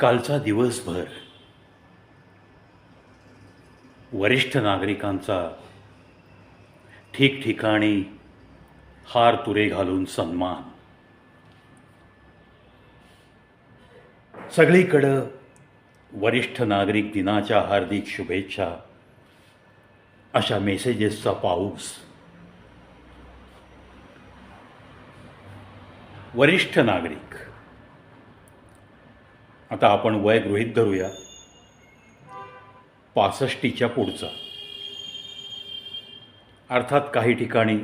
कालचा दिवसभर वरिष्ठ नागरिकांचा ठिकठिकाणी हार तुरे घालून सन्मान, सगळीकडं वरिष्ठ नागरिक दिनाच्या हार्दिक शुभेच्छा अशा मेसेजेसचा पाऊस. वरिष्ठ नागरिक, आता आपण वय गृहीत धरूया 65च्या पुढचा. अर्थात काही ठिकाणी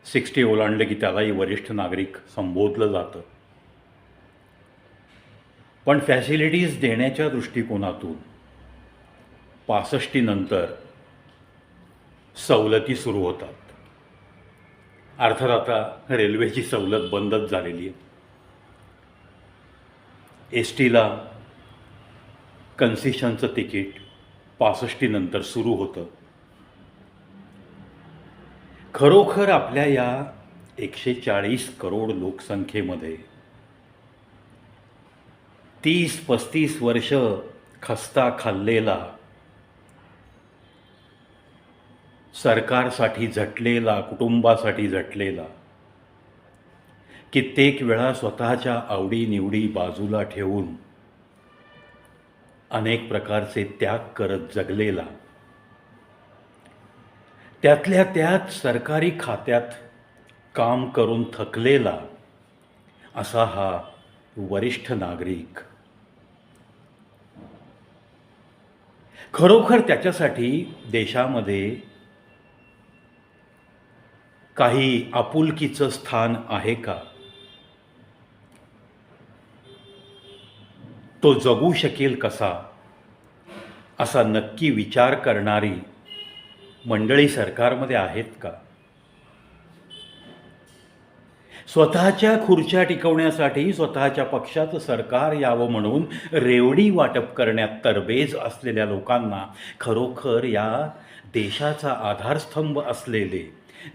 60 ओलांडले की त्यालाही वरिष्ठ नागरिक संबोधलं जातं. पण फॅसिलिटीज देण्याच्या दृष्टिकोनातून 65 नंतर सवलती सुरू होतात. अर्थात आता रेल्वेची सवलत बंदच झालेली आहे. STला कन्सेशनचं तिकीट 65 नंतर सुरू होतं. खरोखर आपल्या या 140 करोड लोकसंख्येमध्ये 30-35 वर्ष खस्ता खाल्लेला, सरकारसाठी झटलेला, कुटुंबासाठी झटलेला, कित्येक वेळा स्वतःच्या आवडीनिवडी बाजूला ठेवून अनेक प्रकारचे त्याग करत जगलेला, त्यातल्या त्यात सरकारी खात्यात काम करून थकलेला असा हा वरिष्ठ नागरिक. खरोखर त्याच्यासाठी देशामध्ये काही आपुलकीचं स्थान आहे का? तो जगू शकेल कसा, असा नक्की विचार करणारी मंडळी सरकारमध्ये आहेत का? स्वतःच्या खुर्च्या टिकवण्यासाठी स्वतःच्या पक्षाचं सरकार यावं म्हणून रेवडी वाटप करण्यात तरबेज असलेल्या लोकांना खरोखर या देशाचा आधारस्तंभ असलेले,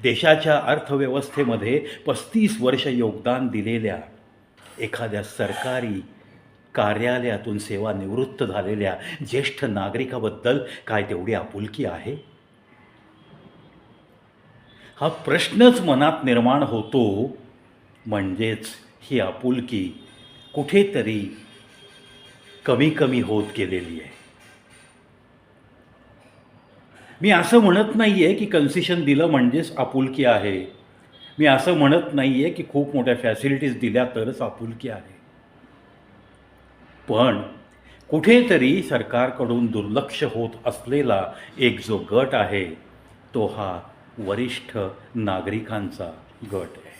देशाच्या अर्थव्यवस्थेमध्ये 35 वर्ष योगदान दिलेल्या एखाद्या सरकारी कार्यालयातून सेवानिवृत्त झालेल्या ज्येष्ठ नागरिकाबद्दल काय तेवढी आपुलकी आहे? हा प्रश्नच मनात निर्माण होतो. म्हणजेच ही आपुलकी कुठेतरी कमी कमी होत गेलेली आहे. मी असं म्हणत नाही आहे की कन्सेशन दिलं म्हणजेच आपुलकी आहे. मी असं म्हणत नाही आहे की खूप मोठ्या फॅसिलिटीज दिल्या तरच आपुलकी आहे. पण कुठेतरी सरकारकडून दुर्लक्ष होत असलेला एक जो गट आहे तो हा वरिष्ठ नागरिकांचा गट आहे.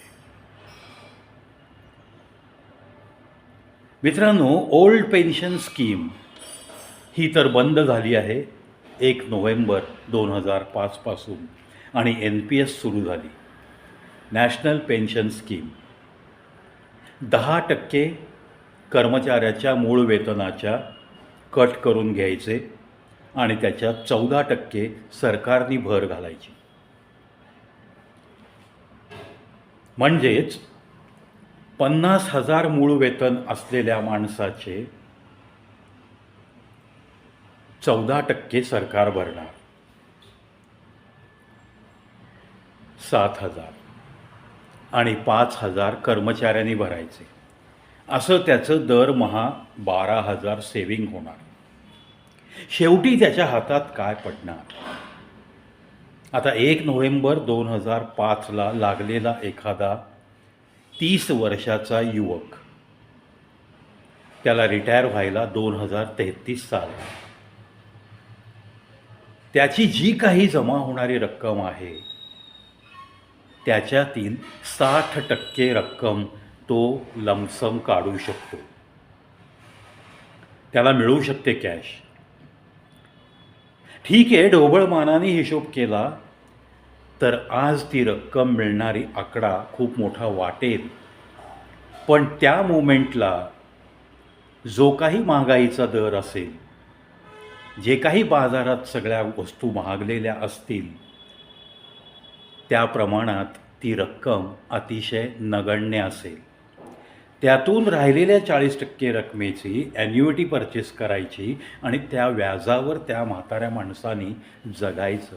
मित्रांनो, ओल्ड पेन्शन स्कीम ही तर बंद झाली आहे 1 नोव्हेंबर 2005 पासून आणि NPS सुरू झाली, नॅशनल पेन्शन स्कीम. 10% कर्मचाऱ्याच्या मूळ वेतनाच्या कट करून घ्यायचे आणि त्याच्यात 14% सरकारने भर घालायची. म्हणजेच 50,000 मूळ वेतन असलेल्या माणसाचे 14% सरकार भरणार, 7,000 आणि 5,000 कर्मचाऱ्यांनी भरायचे. असं त्याचं दरमहा 12,000 सेविंग होणार. शेवटी त्याच्या हातात काय पडणार? आता 1 नोव्हेंबर 2005ला लागलेला एखादा 30 वर्षाचा युवक, त्याला रिटायर व्हायला 2033 साल. त्याची जी काही जमा होणारी रक्कम आहे त्याच्यातील 60% रक्कम तो लमसम काढू शकतो. त्याला मिळू शकते कॅश. ठीक आहे, ढोबळमानाने हिशोब केला तर आज ती रक्कम मिळणारी आकडा खूप मोठा वाटेल. पण त्या मोमेंटला जो काही महागाईचा दर असेल, जे काही बाजारात सगळ्या वस्तू महागलेल्या असतील, त्या प्रमाणात ती रक्कम अतिशय नगण्य असेल. त्यातून राहिलेल्या 40% रकमेची ॲन्युइटी परचेस करायची आणि त्या व्याजावर त्या म्हाताऱ्या माणसानी जगायचं.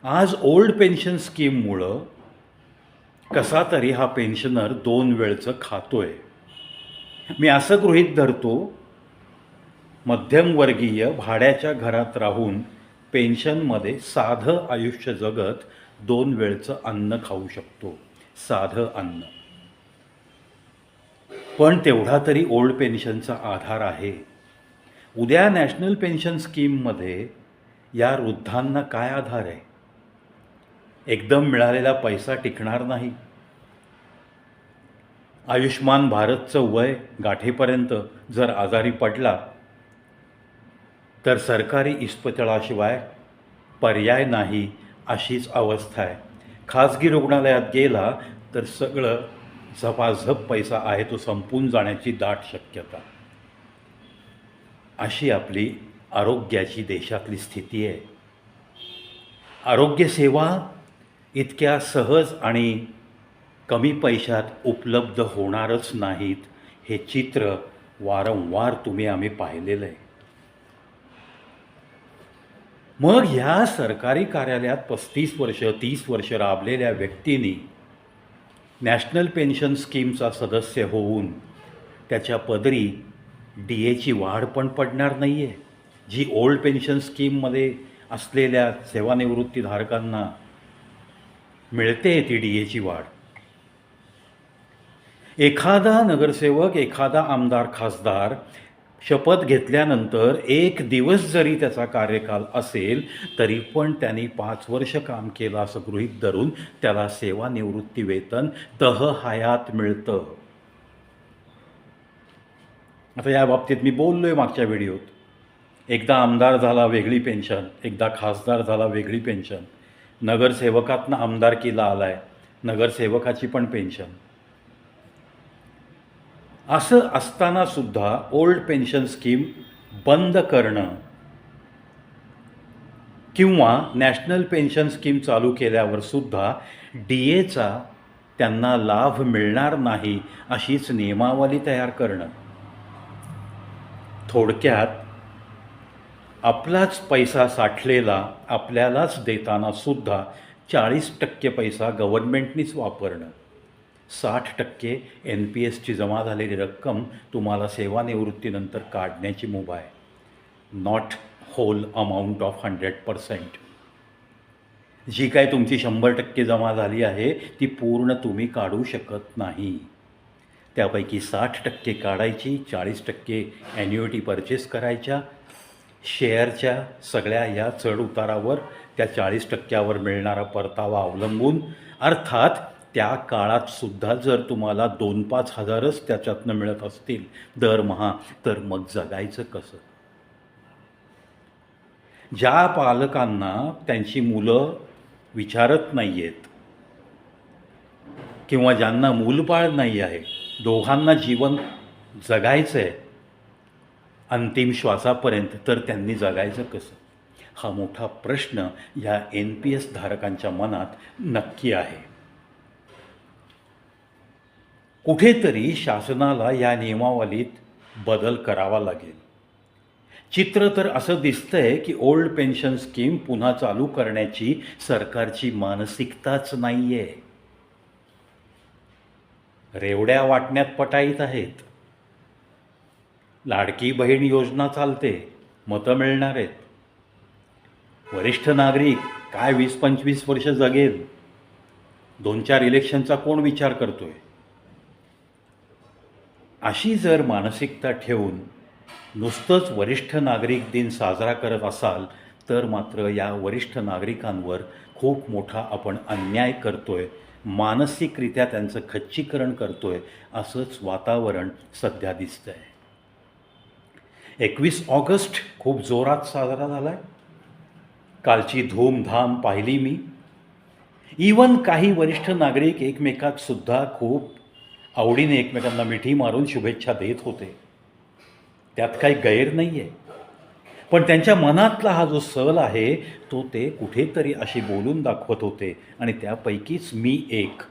आज ओल्ड पेन्शन स्कीममुळं कसा तरी हा पेन्शनर 2 वेळचं खातोय. मी असं गृहीत धरतो, मध्यमवर्गीय भाड्याच्या घरात राहून पेन्शनमध्ये साधं आयुष्य जगत 2 वेळचं अन्न खाऊ शकतो, साधं अन्न. पण तेवढा तरी ओल्ड पेन्शनचा आधार आहे. उद्या नॅशनल पेन्शन स्कीममध्ये या वृद्धांना काय आधार आहे? एकदम मिळालेला पैसा टिकणार नाही. आयुष्मान भारतचं वय गाठेपर्यंत जर आजारी पडला तर सरकारी इस्पितळाशिवाय पर्याय नाही, अशीच अवस्था आहे. खाजगी रुग्णालयात गेला तर सगळं झपाझप पैसा आहे तो संपून जाण्याची दाट शक्यता. अशी आपली आरोग्याची देशातली स्थिती आहे. आरोग्यसेवा इतक्या सहज आणि कमी पैशात उपलब्ध होणारच नाहीत, हे चित्र वारंवार आम्ही पाहिलेलं आहे. मग ह्या सरकारी कार्यालयात 35 वर्ष 30 वर्ष राबलेल्या व्यक्तींनी नॅशनल पेन्शन स्कीमचा सदस्य होऊन त्याच्या पदरी DAची वाढ पण पडणार नाही आहे, जी ओल्ड पेन्शन स्कीममध्ये असलेल्या सेवानिवृत्तीधारकांना मिळते ती DAची वाढ. एखादा नगरसेवक, एखादा आमदार, खासदार शपथ घेतल्यानंतर 1 दिवस जरी त्याचा कार्यकाल असेल तरी पण त्यांनी 5 वर्ष काम केलं असं गृहीत धरून त्याला सेवानिवृत्ती वेतन हयात मिळतं. आता या बाबतीत मी बोललो आहे मागच्या व्हिडिओत. एकदा आमदार झाला वेगळी पेन्शन, एकदा खासदार झाला वेगळी पेन्शन, नगरसेवकातनं आमदारकीला आला आहे नगरसेवकाची पण पेन्शन. असं असतानासुद्धा ओल्ड पेन्शन स्कीम बंद करणं किंवा नॅशनल पेन्शन स्कीम चालू केल्यावर सुद्धा DAचा त्यांना लाभ मिळणार नाही अशीच नियमावली तयार करणं. थोडक्यात आपलाच पैसा साठलेला आपल्यालाच देताना सुद्धा 40% पैसा गव्हर्नमेंटनीच वापरणं, 60% NPSची जमा झालेली रक्कम तुम्हाला सेवानिवृत्तीनंतर काढण्याची मुभा आहे. Not whole amount of 100%. जी काय तुमची 100% जमा झाली आहे ती पूर्ण तुम्ही काढू शकत नाही. त्यापैकी 60% काढायची, 40% ॲन्युइटी परचेस करायच्या. शेअरच्या सगळ्या या चढ उतारावर त्या 40%वर मिळणारा परतावा अवलंबून, अर्थात त्या काळात सुद्धा जर तुम्हाला 2-5 हजारच त्याच्यातनं मिळत असतील दरमहा तर मग जगायचं कसं? ज्या पालकांना त्यांची मुलं विचारत नाही आहेत किंवा ज्यांना मूलबाळ नाही आहे, दोघांना जीवन जगायचं आहे अंतिम श्वासापर्यंत, तर त्यांनी जगायचं कसं? हा मोठा प्रश्न या NPS धारकांच्या मनात नक्की आहे. कुठेतरी शासनाला या नियमावलीत बदल करावा लागेल. चित्र तर असं दिसतंय की ओल्ड पेन्शन स्कीम पुन्हा चालू करण्याची सरकारची मानसिकताच नाही आहे. रेवड्या वाटण्यात पटाईत आहेत. लाडकी बहीण योजना चालते, मतं मिळणार आहेत. वरिष्ठ नागरिक काय 20-25 वर्ष जगेल, 2-4 इलेक्शनचा कोण विचार करतोय? अशी जर मानसिकता ठेवून नुसतंच वरिष्ठ नागरिक दिन साजरा करत असाल तर मात्र या वरिष्ठ नागरिकांवर खूप मोठा आपण अन्याय करतोय, मानसिकरित्या त्यांचं खच्चीकरण करतोय, असंच वातावरण सध्या दिसतंय. 21 ऑगस्ट खूप जोरात साजरा झाला आहे. कालची धूमधाम पाहिली मी. इवन काही वरिष्ठ नागरिक एकमेकात सुद्धा खूप आवडीने एकमेकांना मिठी मारून शुभेच्छा देत होते. त्यात काही गैर नाही आहे. पण त्यांच्या मनातला हा जो सल आहे तो ते कुठेतरी अशी बोलून दाखवत होते आणि त्यापैकीच मी एक.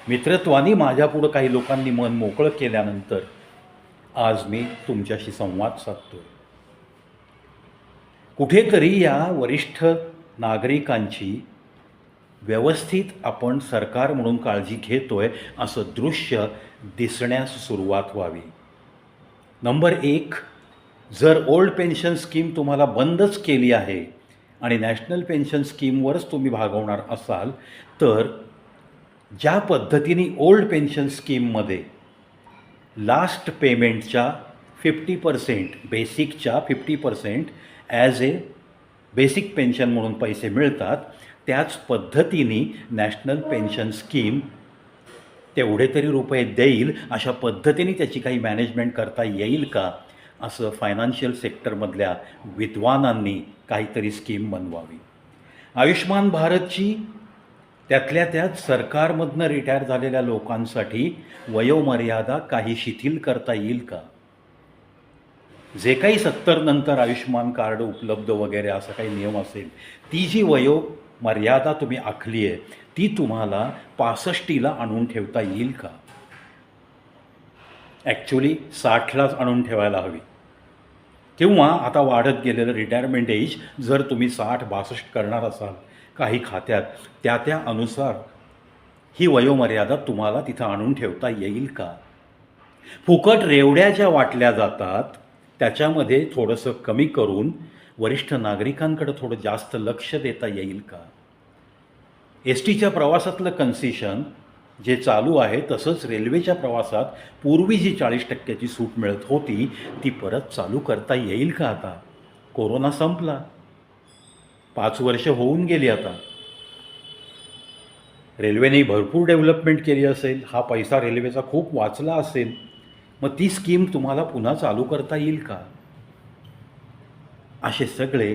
मित्रत्वाने माझ्यापुढं काही लोकांनी मन मोकळं केल्यानंतर आज मी तुमच्याशी संवाद साधतो. कुठेतरी या वरिष्ठ नागरिकांची व्यवस्थित आपण सरकार म्हणून काळजी घेतोय असं दृश्य दिसण्यास सुरुवात व्हावी. नंबर 1, जर ओल्ड पेन्शन स्कीम तुम्हाला बंदच केली आहे आणि नॅशनल पेन्शन स्कीमवरच तुम्ही भागवणार असाल, तर ज्या पद्धतीने ओल्ड पेन्शन स्कीममध्ये लास्ट पेमेंटच्या 50%, बेसिकच्या 50% ॲज ए बेसिक पेन्शन म्हणून पैसे मिळतात, त्याच पद्धतीने नॅशनल पेन्शन स्कीम तेवढे तरी रुपये देईल अशा पद्धतीने त्याची काही मॅनेजमेंट करता येईल का, असं फायनान्शियल सेक्टरमधल्या विद्वानांनी काहीतरी स्कीम बनवावी. आयुष्मान भारतची त्यातल्या त्यात सरकारमधनं रिटायर झालेल्या लोकांसाठी वयोमर्यादा काही शिथिल करता येईल का? जे काही 70 नंतर आयुष्मान कार्ड उपलब्ध वगैरे असा काही नियम असेल, ती जी वयोमर्यादा तुम्ही आखली आहे ती तुम्हाला 65ला आणून ठेवता येईल का? ॲक्च्युली 60लाच आणून ठेवायला हवी. किंवा आता वाढत गेलेलं रिटायरमेंट एज जर तुम्ही 60-62 करणार असाल काही खात्यात, त्या अनुसार ही वयोमर्यादा तुम्हाला तिथं आणून ठेवता येईल का? फुकट रेवड्या ज्या वाटल्या जातात त्याच्यामध्ये थोडंसं कमी करून वरिष्ठ नागरिकांकडे थोडं जास्त लक्ष देता येईल का? टीच्या प्रवासातलं कन्सेशन जे चालू आहे तसंच रेल्वेच्या प्रवासात पूर्वी जी 40% सूट मिळत होती ती परत चालू करता येईल का? आता कोरोना संपला, 5 वर्ष होऊन गेली. आता रेल्वेने भरपूर डेव्हलपमेंट केली असेल, हा पैसा रेल्वेचा खूप वाचला असेल, मग ती स्कीम तुम्हाला पुन्हा चालू करता येईल का? असे सगळे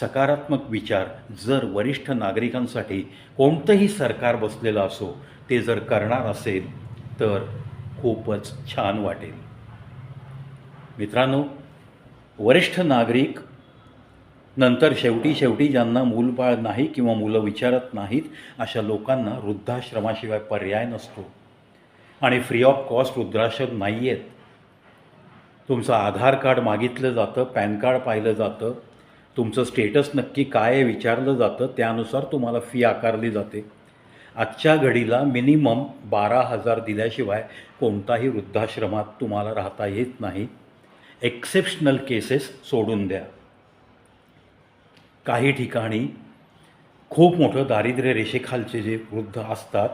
सकारात्मक विचार जर वरिष्ठ नागरिकांसाठी कोणतंही सरकार बसलेलं असो ते जर करणार असेल तर खूपच छान वाटेल. मित्रांनो, वरिष्ठ नागरिक नंतर शेवटी ज्यांना मूलबाळ नाही किंवा मुलं विचारत नाहीत अशा लोकांना वृद्धाश्रमाशिवाय पर्याय नसतो आणि फ्री ऑफ कॉस्ट वृद्धाश्रम नाही आहेत. तुमचं आधार कार्ड मागितलं जातं, पॅन कार्ड पाहिलं जातं, तुमचं स्टेटस नक्की काय आहे विचारलं जातं, त्यानुसार तुम्हाला फी आकारली जाते. आजच्या घडीला मिनिमम 12,000 दिल्याशिवाय कोणताही वृद्धाश्रमात तुम्हाला राहता येत नाही. एक्सेप्शनल केसेस सोडून द्या. काही ठिकाणी खूप मोठं दारिद्र्य रेषेखालचे जे वृद्ध असतात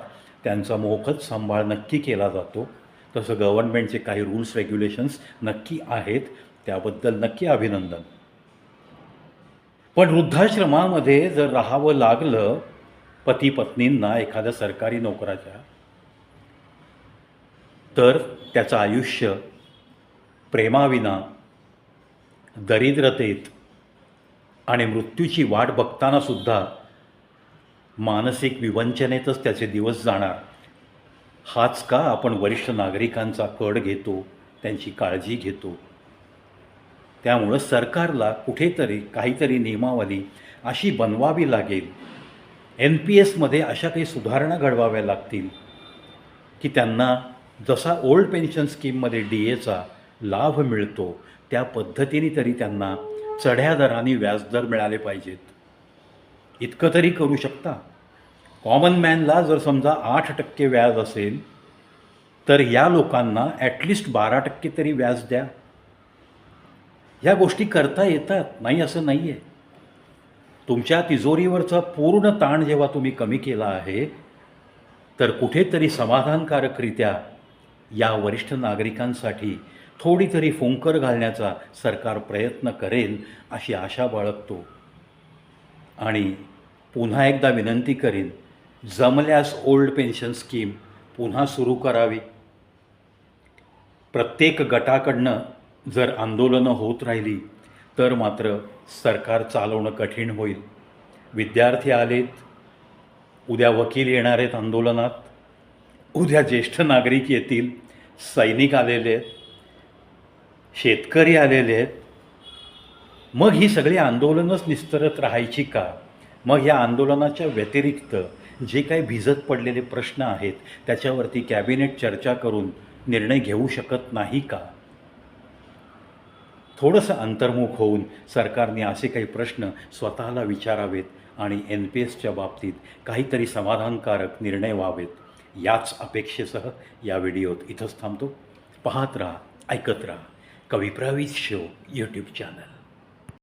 त्यांचा मोफत सांभाळ नक्की केला जातो. तसं गव्हर्नमेंटचे काही रूल्स रेग्युलेशन्स नक्की आहेत, त्याबद्दल नक्की अभिनंदन. पण वृद्धाश्रमामध्ये जर राहावं लागलं पती पत्नींना एखाद्या सरकारी नोकराच्या, तर त्याचं आयुष्य प्रेमाविना, दरिद्रतेत आणि मृत्यूची वाट बघतानासुद्धा मानसिक विवंचनेतच त्याचे दिवस जाणार. हाच का आपण वरिष्ठ नागरिकांचा कड घेतो, त्यांची काळजी घेतो? त्यामुळं सरकारला कुठेतरी काहीतरी नियमावली अशी बनवावी लागेल, NPSमध्ये अशा काही सुधारणा घडवाव्या लागतील की त्यांना जसा ओल्ड पेन्शन स्कीममध्ये DAचा लाभ मिळतो त्या पद्धतीने तरी त्यांना चढ्या दराने व्याजदर मिळाले पाहिजेत. इतकं तरी करू शकता. कॉमन मॅनला जर समजा 8% व्याज असेल तर या लोकांना ॲटलिस्ट 12% तरी व्याज द्या. ह्या गोष्टी करता येतात, नाही असं नाही आहे. तुमच्या तिजोरीवरचा पूर्ण ताण जेव्हा तुम्ही कमी केला आहे तर कुठेतरी समाधानकारकरित्या या वरिष्ठ नागरिकांसाठी थोडी तरी फुंकर घालण्याचा सरकार प्रयत्न करेल अशी आशा बाळगतो. आणि पुन्हा एकदा विनंती करीन, जमल्यास ओल्ड पेन्शन स्कीम पुन्हा सुरू करावी. प्रत्येक गटाकडनं जर आंदोलनं होत राहिली तर मात्र सरकार चालवणं कठीण होईल. विद्यार्थी आलेत, उद्या वकील येणार आहेत आंदोलनात, उद्या ज्येष्ठ नागरिक येतील, सैनिक आलेले आहेत, शेतकरी आलेले आहेत. मग ही सगळी आंदोलनच निस्तरत राहायची का? मग या आंदोलनाच्या व्यतिरिक्त जे काही भिजत पडलेले प्रश्न आहेत त्याच्यावरती कॅबिनेट चर्चा करून निर्णय घेऊ शकत नाही का? थोडंसं अंतर्मुख होऊन सरकारने असे काही प्रश्न स्वतःला विचारावेत आणि एन पी एसच्या बाबतीत काहीतरी समाधानकारक निर्णय व्हावेत याच अपेक्षेसह या व्हिडिओत इथंच थांबतो. पाहत राहा, ऐकत राहा कविप्रवीज शो यूट्यूब चॅनल.